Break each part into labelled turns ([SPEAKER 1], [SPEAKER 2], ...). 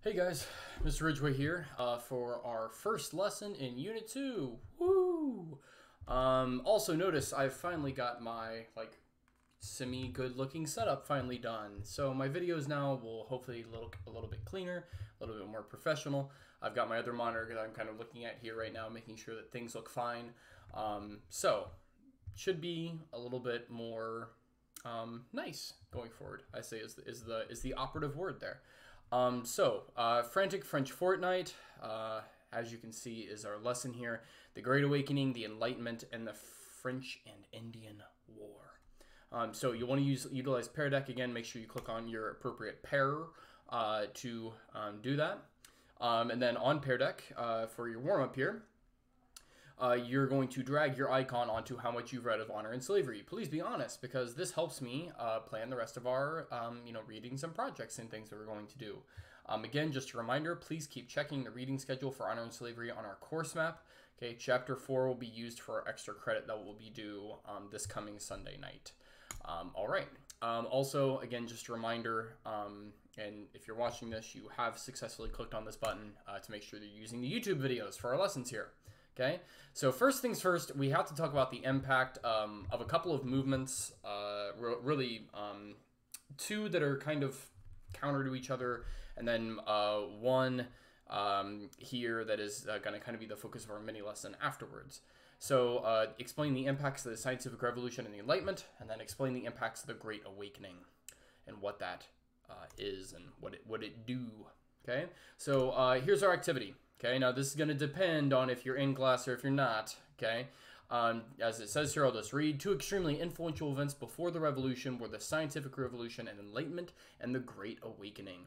[SPEAKER 1] Hey guys, Mr. Ridgway here for our first lesson in Unit 2. Woo! Also notice I've finally got my semi-good looking setup finally done. So my videos now will hopefully look a little bit cleaner, a little bit more professional. I've got my other monitor that I'm kind of looking at here right now, making sure that things look fine. So should be a little bit more nice going forward. I say is the operative word there. Frantic French Fortnite, as you can see, is our lesson here. The Great Awakening, the Enlightenment, and the French and Indian War. So you want to utilize Pair Deck again. Make sure you click on your appropriate pair to do that. And then on Pair Deck, for your warm-up here, you're going to drag your icon onto how much you've read of Honor and Slavery. Please be honest, because this helps me plan the rest of our readings and projects and things that we're going to do. Again, just a reminder, please keep checking the reading schedule for Honor and Slavery on our course map. Okay, Chapter 4 will be used for extra credit that will be due this coming Sunday night. All right. Also, again, just a reminder, and if you're watching this, you have successfully clicked on this button to make sure that you're using the YouTube videos for our lessons here. Okay, so first things first, we have to talk about the impact of a couple of movements, really two that are kind of counter to each other, and then one here that is going to kind of be the focus of our mini lesson afterwards. So explain the impacts of the scientific revolution and the Enlightenment, and then explain the impacts of the Great Awakening and what that is and what it do. Okay, so here's our activity. Okay, now this is going to depend on if you're in class or if you're not, okay? As it says here, I'll just read. Two extremely influential events before the revolution were the scientific revolution and Enlightenment and the Great Awakening.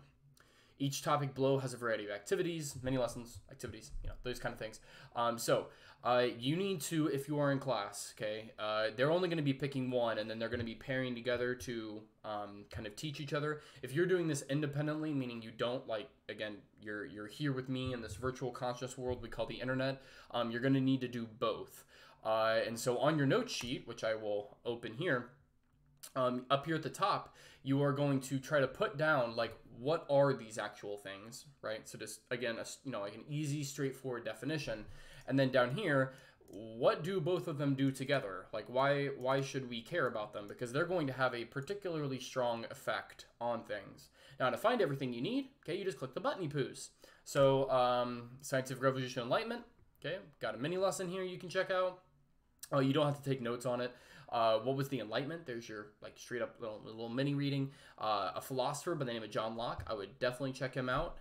[SPEAKER 1] Each topic below has a variety of activities, mini lessons, activities, those kind of things. You need to, if you are in class, okay, they're only going to be picking one, and then they're going to be pairing together to kind of teach each other. If you're doing this independently, meaning you don't, again, you're here with me in this virtual conscious world we call the internet, you're going to need to do both. And so on your note sheet, which I will open here, up here at the top, you are going to try to put down, what are these actual things, right? So just, again, like an easy, straightforward definition. And then down here, what do both of them do together? Why should we care about them? Because they're going to have a particularly strong effect on things. Now, to find everything you need, okay, you just click the button poos. So, Scientific Revolution Enlightenment, okay, got a mini lesson here you can check out. Oh, you don't have to take notes on it. What was the Enlightenment? There's your straight up little mini reading. A philosopher by the name of John Locke. I would definitely check him out.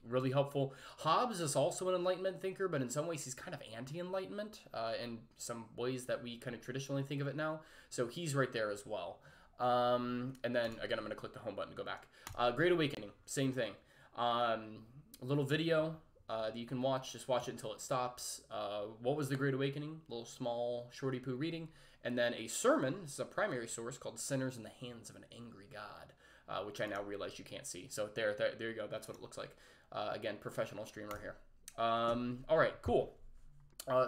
[SPEAKER 1] Really helpful. Hobbes is also an Enlightenment thinker, but in some ways he's kind of anti-Enlightenment in some ways that we kind of traditionally think of it now. So he's right there as well. And then again, I'm going to click the home button to go back. Great Awakening, same thing. A little video that you can watch. Just watch it until it stops. What was the Great Awakening? A little small shorty poo reading. And then a sermon. This is a primary source called Sinners in the Hands of an Angry God, which I now realize you can't see. So there you go. That's what it looks like. Again, professional streamer here. All right, cool. There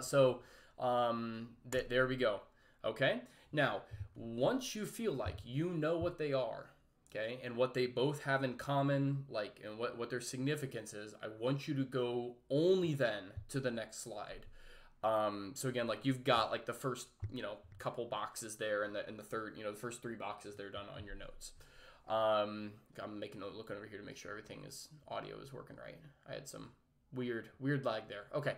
[SPEAKER 1] we go. Okay. Now, once you feel like you know what they are, okay, and what they both have in common, and what their significance is, I want you to go only then to the next slide. So again, you've got the first, couple boxes there, and the third, the first three boxes they're done on your notes. I'm looking over here to make sure everything audio is working right. I had some weird lag there. Okay.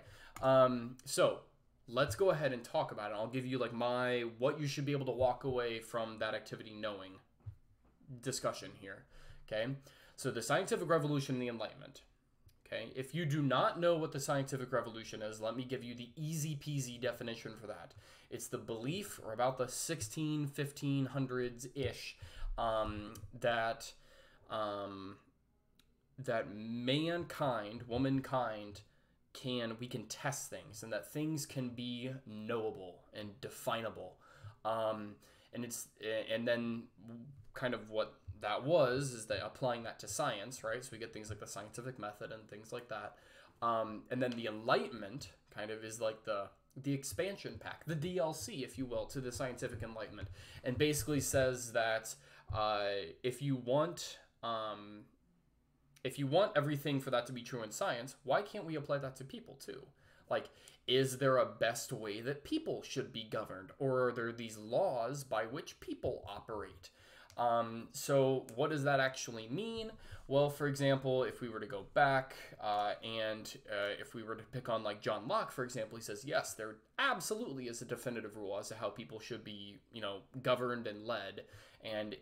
[SPEAKER 1] So let's go ahead and talk about it. I'll give you what you should be able to walk away from that activity knowing discussion here. Okay. So the scientific revolution and the Enlightenment. Okay. If you do not know what the scientific revolution is, let me give you the easy peasy definition for that. It's the belief, or about the 1500s-ish, that mankind, womankind, we can test things, and that things can be knowable and definable. And then kind of what that is that applying that to science, right? So we get things like the scientific method and things like that. And then the Enlightenment kind of is the expansion pack, the DLC, if you will, to the scientific Enlightenment, and basically says that if you want if you want everything for that to be true in science, why can't we apply that to people too? Like, is there a best way that people should be governed? Or are there these laws by which people operate? So what does that actually mean? Well, for example, if we were to go back if we were to pick on like John Locke, for example, he says, yes, there absolutely is a definitive rule as to how people should be, governed and led. And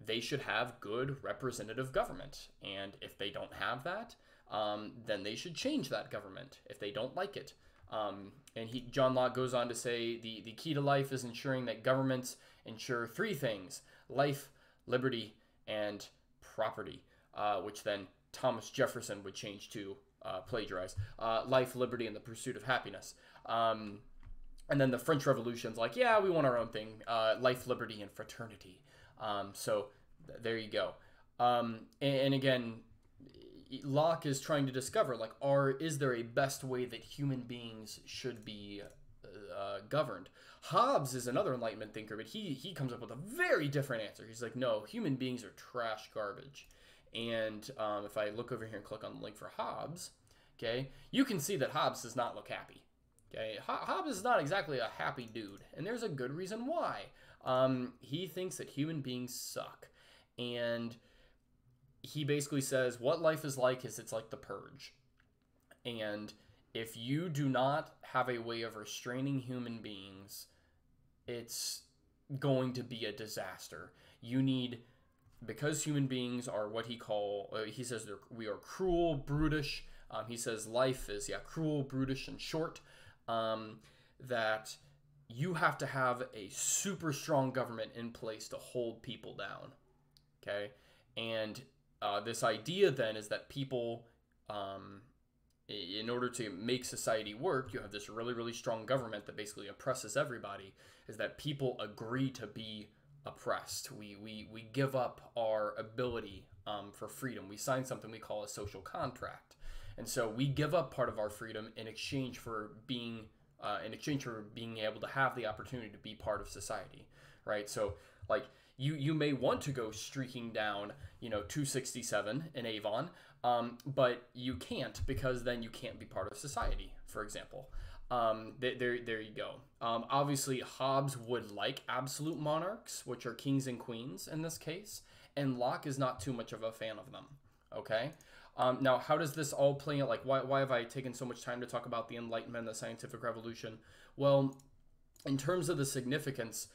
[SPEAKER 1] they should have good representative government. And if they don't have that, then they should change that government if they don't like it. John Locke goes on to say the key to life is ensuring that governments ensure three things: life, liberty, and property, which then Thomas Jefferson would change to plagiarize. Life, liberty, and the pursuit of happiness. And then the French Revolution's like, yeah, we want our own thing. Life, liberty, and fraternity. So there you go. And again, Locke is trying to discover, like, is there a best way that human beings should be governed? Hobbes is another Enlightenment thinker, but he comes up with a very different answer. He's like, no, human beings are trash garbage. And if I look over here and click on the link for Hobbes, okay, you can see that Hobbes does not look happy. Okay, Hobbes is not exactly a happy dude, and there's a good reason why. He thinks that human beings suck, and he basically says what life is like is it's like the purge. And if you do not have a way of restraining human beings, it's going to be a disaster. Because human beings are what he says we are cruel, brutish. He says life is, cruel, brutish, and short. That you have to have a super strong government in place to hold people down. Okay? And this idea then is that people, in order to make society work, you have this really, really strong government that basically oppresses everybody, is that people agree to be oppressed. We give up our ability for freedom. We sign something we call a social contract. And so we give up part of our freedom in exchange for being able to have the opportunity to be part of society, right? So like you may want to go streaking down, 267 in Avon, but you can't, because then you can't be part of society, for example. There you go. Obviously, Hobbes would like absolute monarchs, which are kings and queens in this case, and Locke is not too much of a fan of them. Okay. Now, how does this all play out? Like, why have I taken so much time to talk about the Enlightenment and the scientific revolution? Well, in terms of the significance,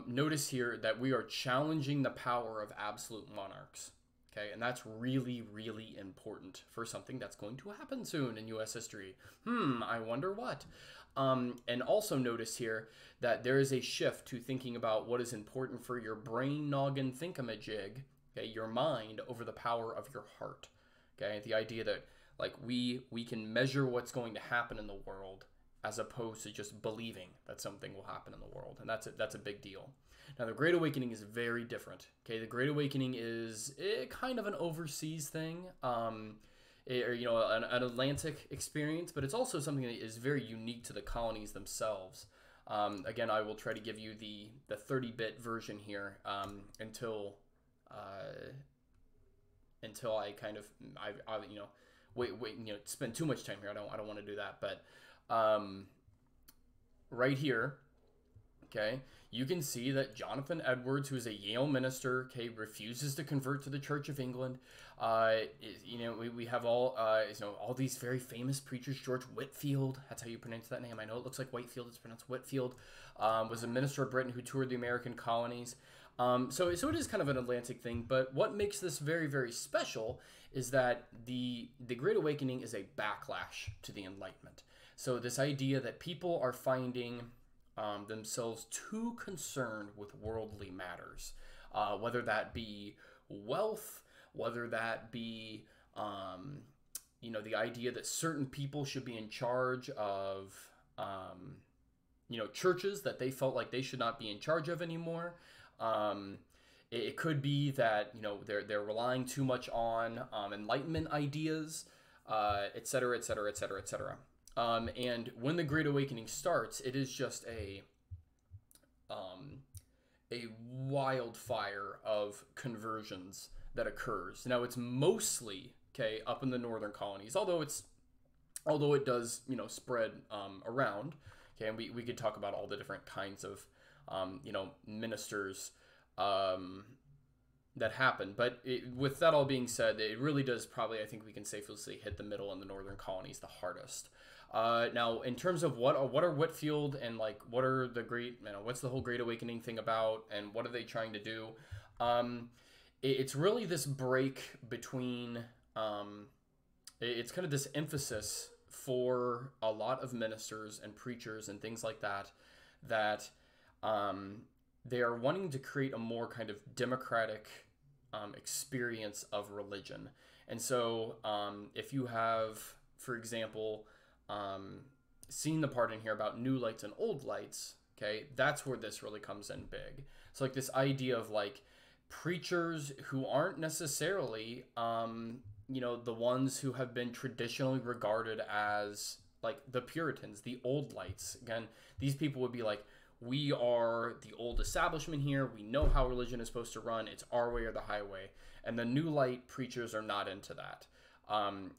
[SPEAKER 1] notice here that we are challenging the power of absolute monarchs. Okay, and that's really, really important for something that's going to happen soon in U.S. history. I wonder what. And also notice here that there is a shift to thinking about what is important for your brain noggin thinkamajig, okay, your mind, over the power of your heart. Okay, the idea that like we can measure what's going to happen in the world as opposed to just believing that something will happen in the world, and that's a big deal. Now, the Great Awakening is very different. Okay, the Great Awakening is kind of an overseas thing, an Atlantic experience, but it's also something that is very unique to the colonies themselves. Again, I will try to give you the 30-bit version here until I kind of spend too much time here. I don't want to do that, but right here, okay, you can see that Jonathan Edwards, who is a Yale minister, okay, refuses to convert to the Church of England. We have all these very famous preachers. George Whitefield, that's how you pronounce that name. I know it looks like Whitefield, it's pronounced Whitfield. Was a minister of Britain who toured the American colonies. So it is kind of an Atlantic thing, but what makes this very, very special is that the Great Awakening is a backlash to the Enlightenment. So this idea that people are finding themselves too concerned with worldly matters, whether that be wealth, whether that be the idea that certain people should be in charge of churches that they felt like they should not be in charge of anymore. It could be that they're relying too much on Enlightenment ideas, et cetera, et cetera, et cetera, et cetera. And when the Great Awakening starts, it is just a wildfire of conversions that occurs. Now it's mostly okay up in the northern colonies, although it does spread around. Okay, and we could talk about all the different kinds of ministers that happen. But with that all being said, it really does probably, I think we can safely say, hit the middle and the northern colonies the hardest. Now, in terms of what are Whitefield and like what are the great, what's the whole Great Awakening thing about, and what are they trying to do? It's really this break between, it's kind of this emphasis for a lot of ministers and preachers and things like that, that they are wanting to create a more kind of democratic experience of religion. And so if you have, for example, seen the part in here about new lights and old lights, okay, that's where this really comes in big. So like this idea of like preachers who aren't necessarily, the ones who have been traditionally regarded as like the Puritans, the old lights. Again, these people would be like, we are the old establishment here. We know how religion is supposed to run. It's our way or the highway. And the new light preachers are not into that.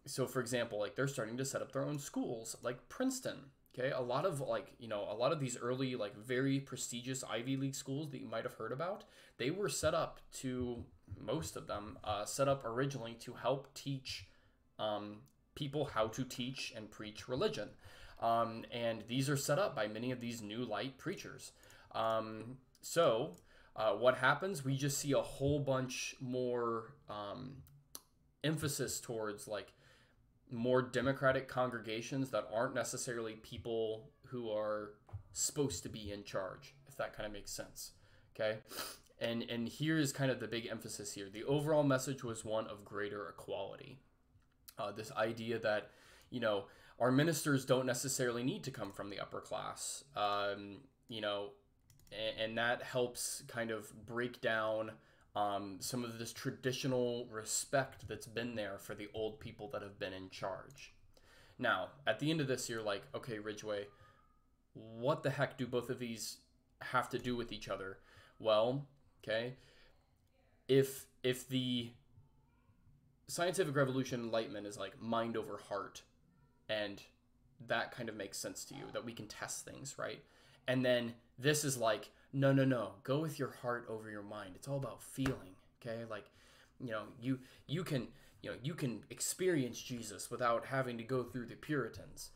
[SPEAKER 1] So for example, like they're starting to set up their own schools, like Princeton. Okay, a lot of these early, like very prestigious Ivy League schools that you might have heard about, they were set up to, most of them, set up originally to help teach people how to teach and preach religion. And these are set up by many of these new light preachers. So what happens? We just see a whole bunch more emphasis towards like more democratic congregations that aren't necessarily people who are supposed to be in charge, if that kind of makes sense. Okay. And here's kind of the big emphasis here. The overall message was one of greater equality. This idea that, our ministers don't necessarily need to come from the upper class, and that helps kind of break down some of this traditional respect that's been there for the old people that have been in charge. Now, at the end of this, you're like, okay, Ridgway, what the heck do both of these have to do with each other? Well, okay, if the scientific revolution, Enlightenment, is like mind over heart, and that kind of makes sense to you, that we can test things, right? And then this is like, no, go with your heart over your mind. It's all about feeling, okay? Like, you can experience Jesus without having to go through the Puritans.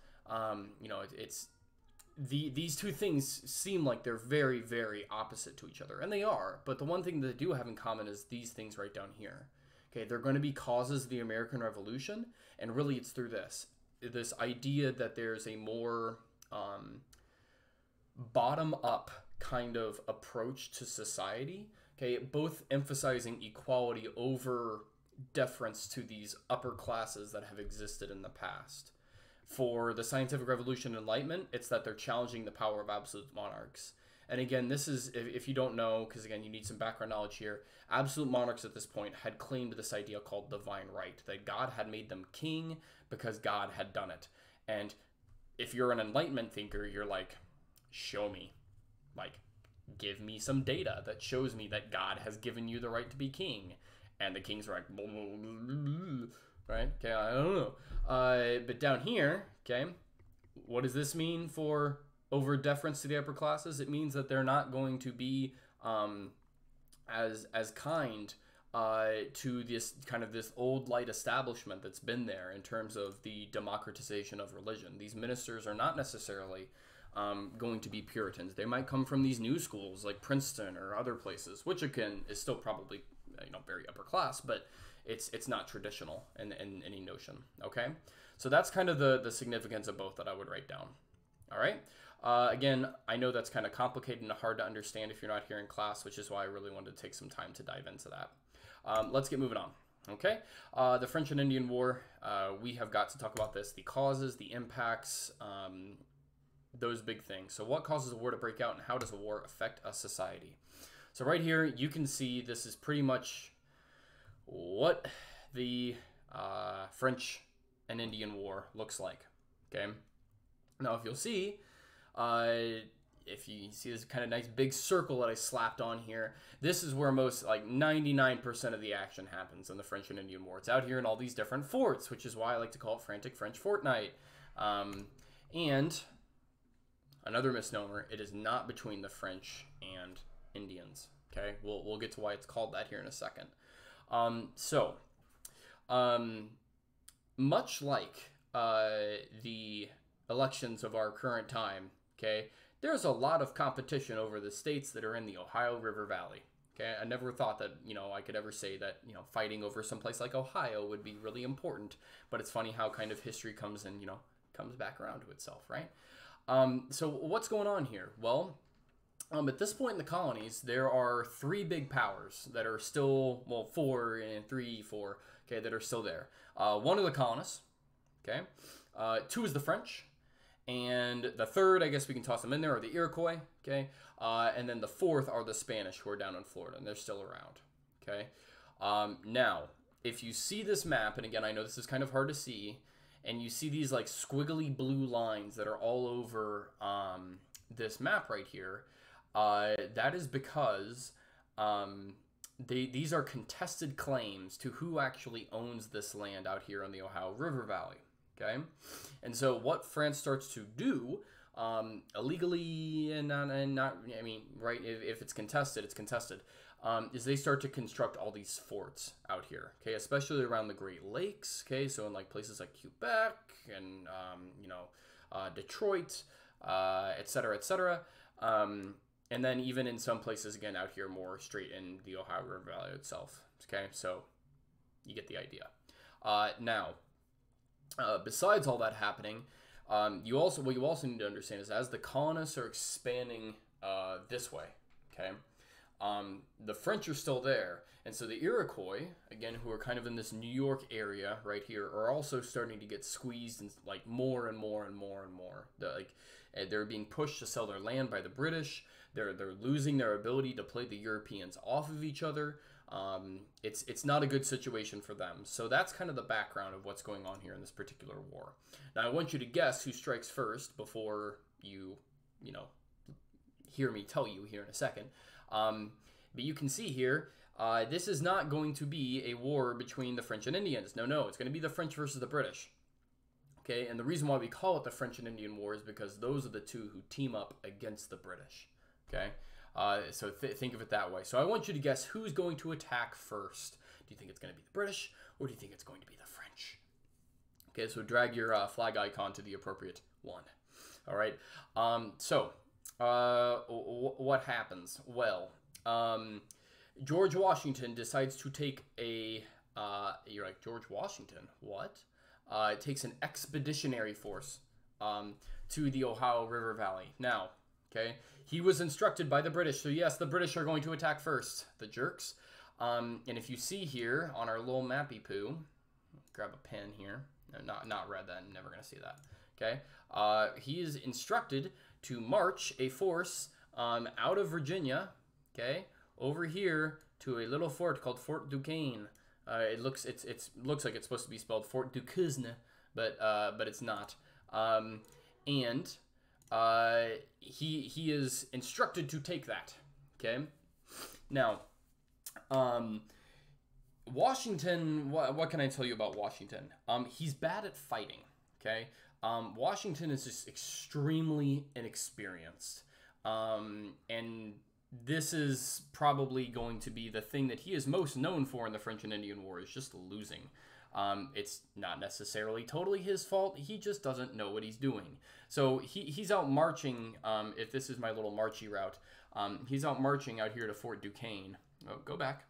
[SPEAKER 1] These two things seem like they're very, very opposite to each other, and they are. But the one thing that they do have in common is these things right down here. Okay, they're going to be causes of the American Revolution, and really it's through this idea that there's a more bottom-up kind of approach to society, okay, both emphasizing equality over deference to these upper classes that have existed in the past. For the scientific revolution and Enlightenment, it's that they're challenging the power of absolute monarchs. And again, this is, if you don't know, because again, you need some background knowledge here, absolute monarchs at this point had claimed this idea called divine right, that God had made them king because God had done it. And if you're an Enlightenment thinker, you're like, show me. Like, give me some data that shows me that God has given you the right to be king. And the kings are like, blah, blah, blah, blah, right? Okay, I don't know. But down here, okay, what does this mean for over deference to the upper classes? It means that they're not going to be as kind to this old light establishment that's been there in terms of the democratization of religion. These ministers are not necessarily going to be Puritans. They might come from these new schools like Princeton or other places, which again is still probably very upper class, but it's not traditional in any notion. Okay, so that's kind of the significance of both that I would write down. All right. Again, I know that's kind of complicated and hard to understand if you're not here in class, which is why I really wanted to take some time to dive into that. Let's get moving on. Okay, the French and Indian War, we have got to talk about this, the causes, the impacts, those big things. So what causes a war to break out, and how does a war affect a society? So right here, you can see this is pretty much what the French and Indian War looks like. Okay, now if you'll see, if you see this kind of nice big circle that I slapped on here, this is where most, like 99% of the action happens in the French and Indian War. It's out here in all these different forts, which is why I like to call it Frantic French Fortnite. And another misnomer, it is not between the French and Indians. Okay, we'll get to why it's called that here in a second. Much like the elections of our current time, okay, there's a lot of competition over the states that are in the Ohio River Valley. Okay, I never thought that, I could ever say that, fighting over someplace like Ohio would be really important, but it's funny how kind of history comes and, comes back around to itself, right? So what's going on here? Well, at this point in the colonies, there are three big powers that are still, well, four, okay, that are still there. One are the colonists, okay? Two is the French. And the third, I guess we can toss them in there, are the Iroquois, okay? And then the fourth are the Spanish, who are down in Florida, and they're still around, okay? Now, if you see this map, and again, I know this is kind of hard to see, and you see these like squiggly blue lines that are all over this map right here, that is because these are contested claims to who actually owns this land out here on the Ohio River Valley. Okay, and so what France starts to do, illegally and not, I mean, right, if it's contested, it's contested, is they start to construct all these forts out here, okay, especially around the Great Lakes, okay, so in like places like Quebec and, Detroit, et cetera, et cetera, and then even in some places, again, out here more straight in the Ohio River Valley itself, okay, so you get the idea. Now, besides all that happening, what you also need to understand is as the colonists are expanding this way, okay, the French are still there, and so the Iroquois, again, who are kind of in this New York area right here, are also starting to get squeezed and like more and more and more and more. They're being pushed to sell their land by the British. They're losing their ability to play the Europeans off of each other. It's not a good situation for them. So that's kind of the background of what's going on here in this particular war. Now I want you to guess who strikes first before you hear me tell you here in a second. But you can see here, this is not going to be a war between the French and Indians. No, it's going to be the French versus the British. Okay, and the reason why we call it the French and Indian War is because those are the two who team up against the British. Okay. So think of it that way. So I want you to guess who's going to attack first. Do you think it's going to be the British, or do you think it's going to be the French? Okay, so drag your flag icon to the appropriate one. All right. What happens? Well, George Washington decides to take a... you're like, George Washington? What? Takes an expeditionary force to the Ohio River Valley. Now, okay, he was instructed by the British, so yes, the British are going to attack first, the jerks. And if you see here on our little mappy poo, grab a pen here, not red, then never gonna see that. Okay, he is instructed to march a force out of Virginia, okay, over here to a little fort called Fort Duquesne. It looks like it's supposed to be spelled Fort Duquesne, but it's not. He is instructed to take that. Okay. Now, Washington. What can I tell you about Washington? He's bad at fighting. Okay. Washington is just extremely inexperienced, and this is probably going to be the thing that he is most known for in the French and Indian War, is just losing. It's not necessarily totally his fault. He just doesn't know what he's doing. So he's out marching. If this is my little marchy route, he's out marching out here to Fort Duquesne. Oh, go back.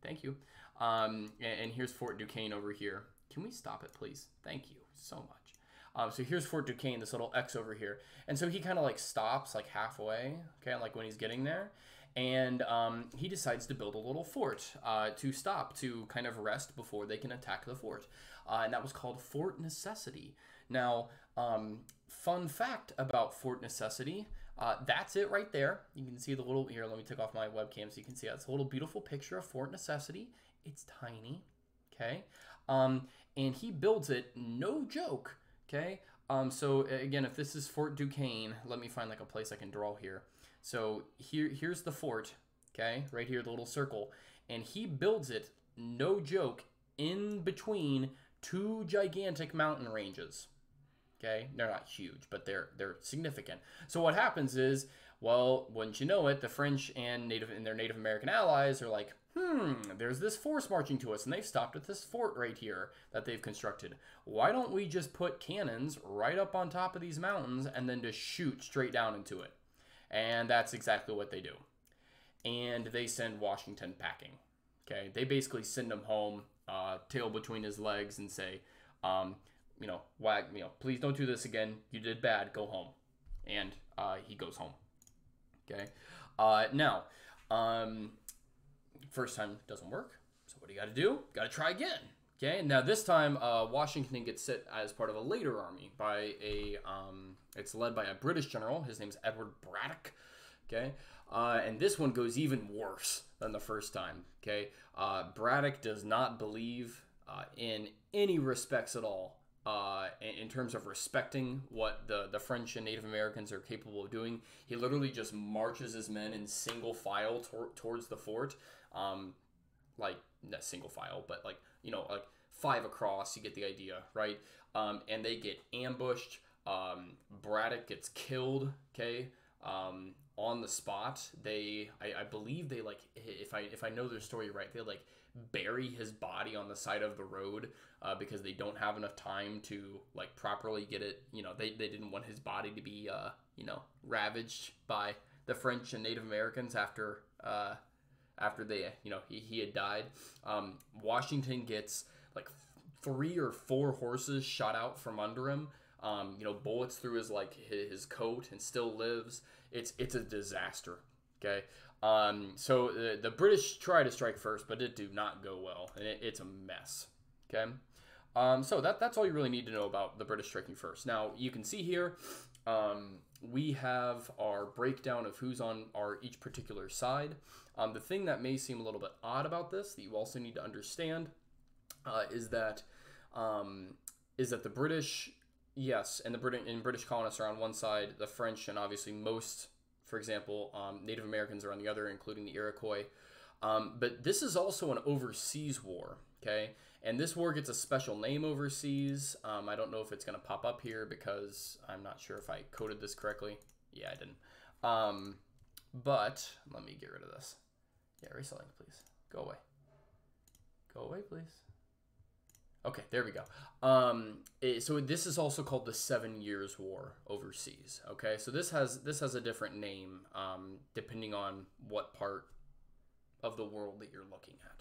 [SPEAKER 1] Thank you. And here's Fort Duquesne over here. Can we stop it, please? Thank you so much. So here's Fort Duquesne, this little X over here. And so he kind of like stops like halfway, okay, like when he's getting there. And he decides to build a little fort to stop, to kind of rest before they can attack the fort. And that was called Fort Necessity. Now, fun fact about Fort Necessity, that's it right there. You can see the little, here, let me take off my webcam so you can see that. It's a little beautiful picture of Fort Necessity. It's tiny, okay? And he builds it, no joke, okay, So again, if this is Fort Duquesne, let me find like a place I can draw here. So here's the fort, okay, right here, the little circle, and he builds it, no joke, in between two gigantic mountain ranges. Okay, they're not huge, but they're significant. So what happens is, well, wouldn't you know it, the French and their Native American allies are like, there's this force marching to us, and they've stopped at this fort right here that they've constructed. Why don't we just put cannons right up on top of these mountains and then just shoot straight down into it? And that's exactly what they do. And they send Washington packing. Okay, they basically send him home, tail between his legs, and say, please don't do this again. You did bad. Go home. And he goes home. Okay. Now, first time doesn't work. So what do you got to do? Got to try again. Okay. Now this time, Washington gets sent as part of a later army by it's led by a British general. His name's Edward Braddock. Okay. And this one goes even worse than the first time. Okay. Braddock does not believe in any respects at all. In terms of respecting what the French and Native Americans are capable of doing. He literally just marches his men in single file towards the fort. Like, not single file, but like 5 across, you get the idea, right? And they get ambushed. Braddock gets killed, okay? On the spot. I believe they, like, if I know their story right, they like bury his body on the side of the road because they don't have enough time to like properly get it. They didn't want his body to be ravaged by the French and Native Americans after they he had died. Washington gets like 3 or 4 horses shot out from under him. Bullets through his coat, and still lives. It's a disaster. Okay. So the British try to strike first, but it do not go well, and it's a mess. Okay. So that's all you really need to know about the British striking first. Now you can see here, we have our breakdown of who's on each particular side. The thing that may seem a little bit odd about this that you also need to understand is that the British, yes, and British colonists are on one side, the French and obviously most, for example, Native Americans are on the other, including the Iroquois. But this is also an overseas war, okay? And this war gets a special name overseas. I don't know if it's going to pop up here because I'm not sure if I coded this correctly. Yeah, I didn't. But let me get rid of this. Yeah, erase the link, please. Go away. Go away, please. Okay, there we go. So this is also called the 7 Years' War overseas. Okay, so this has a different name depending on what part of the world that you're looking at.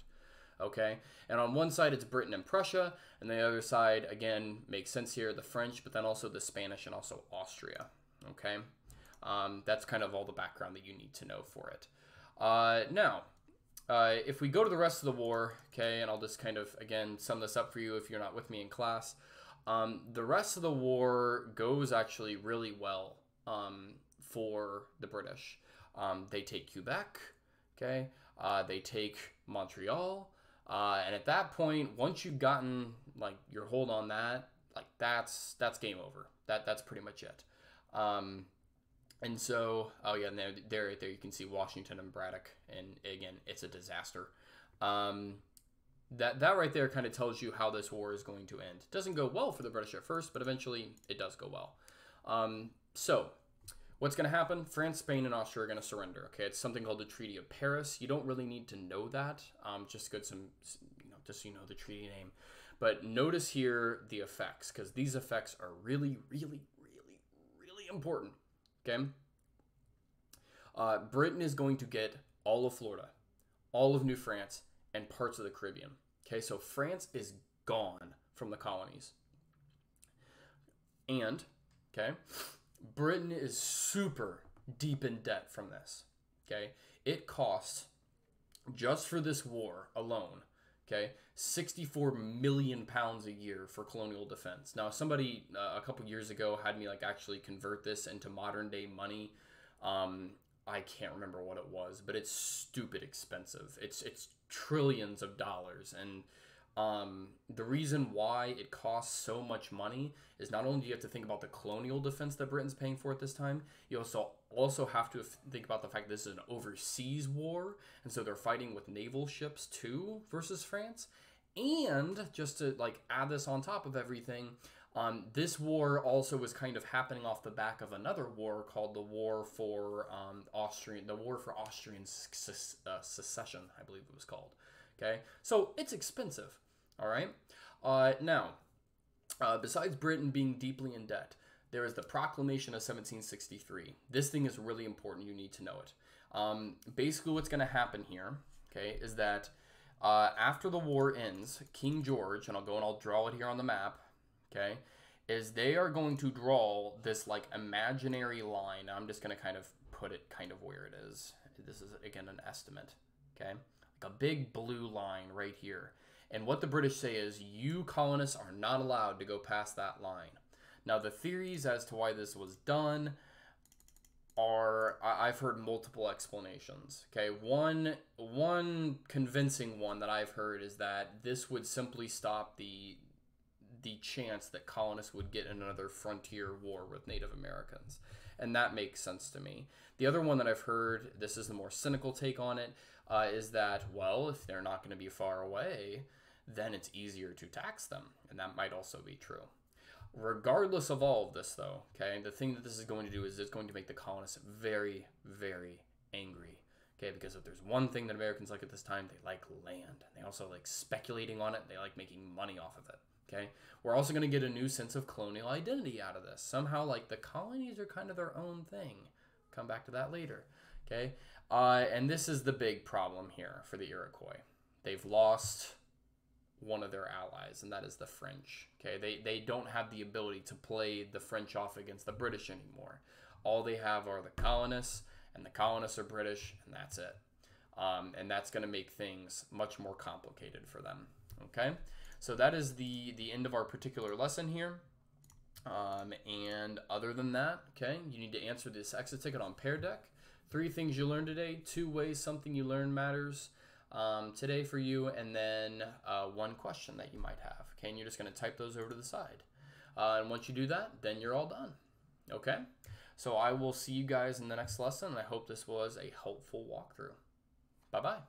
[SPEAKER 1] Okay, and on one side it's Britain and Prussia, and the other side, again, makes sense here, the French, but then also the Spanish and also Austria. Okay, that's kind of all the background that you need to know for it. Now, if we go to the rest of the war, okay, and I'll just kind of, again, sum this up for you if you're not with me in class. The rest of the war goes actually really well for the British. They take Quebec, okay, they take Montreal, and at that point, once you've gotten like your hold on that, like that's game over. That's pretty much it. And so, oh yeah, and there right there you can see Washington and Braddock, and again, it's a disaster. That right there kind of tells you how this war is going to end. It doesn't go well for the British at first, but eventually it does go well. So what's going to happen? France, Spain, and Austria are going to surrender. Okay, it's something called the Treaty of Paris. You don't really need to know that. Just so you know the treaty name. But notice here the effects, because these effects are really, really, really, really important. Okay. Britain is going to get all of Florida, all of New France, and parts of the Caribbean. Okay, so France is gone from the colonies. And, okay, Britain is super deep in debt from this. Okay, it costs, just for this war alone, okay, 64 million pounds a year for colonial defense. Now, somebody a couple years ago had me like actually convert this into modern day money. I can't remember what it was, but it's stupid expensive. It's trillions of dollars, and The reason why it costs so much money is not only do you have to think about the colonial defense that Britain's paying for at this time, you also have to think about the fact this is an overseas war, and so they're fighting with naval ships too versus France. And just to like add this on top of everything, this war also was kind of happening off the back of another war called the War for Austrian Secession, I believe it was called. Okay, so it's expensive. All right. Now, besides Britain being deeply in debt, there is the Proclamation of 1763. This thing is really important. You need to know it. Basically, what's going to happen here, okay, is that after the war ends, King George, and I'll draw it here on the map, okay, is they are going to draw this like imaginary line. I'm just going to kind of put it kind of where it is. This is, again, an estimate, okay, like a big blue line right here. And what the British say is, you colonists are not allowed to go past that line. Now, the theories as to why this was done are, I've heard multiple explanations. Okay, one convincing one that I've heard is that this would simply stop the chance that colonists would get in another frontier war with Native Americans. And that makes sense to me. The other one that I've heard, this is the more cynical take on it, is that, well, if they're not going to be far away, then it's easier to tax them. And that might also be true. Regardless of all of this, though, okay, the thing that this is going to do is it's going to make the colonists very, very angry. Okay, because if there's one thing that Americans like at this time, they like land. They also like speculating on it. They like making money off of it. Okay, we're also going to get a new sense of colonial identity out of this. Somehow, like, the colonies are kind of their own thing. Come back to that later. Okay, and this is the big problem here for the Iroquois. They've lost one of their allies, and that is the French. Okay, they don't have the ability to play the French off against the British anymore. All they have are the colonists, and the colonists are British, and that's it. And that's going to make things much more complicated for them. Okay, so that is the end of our particular lesson here. And other than that, okay, you need to answer this exit ticket on Pear Deck. 3 things you learned today, 2 ways something you learned matters today for you, and then 1 question that you might have. Okay, and you're just going to type those over to the side. And once you do that, then you're all done. Okay, so I will see you guys in the next lesson, and I hope this was a helpful walkthrough. Bye-bye.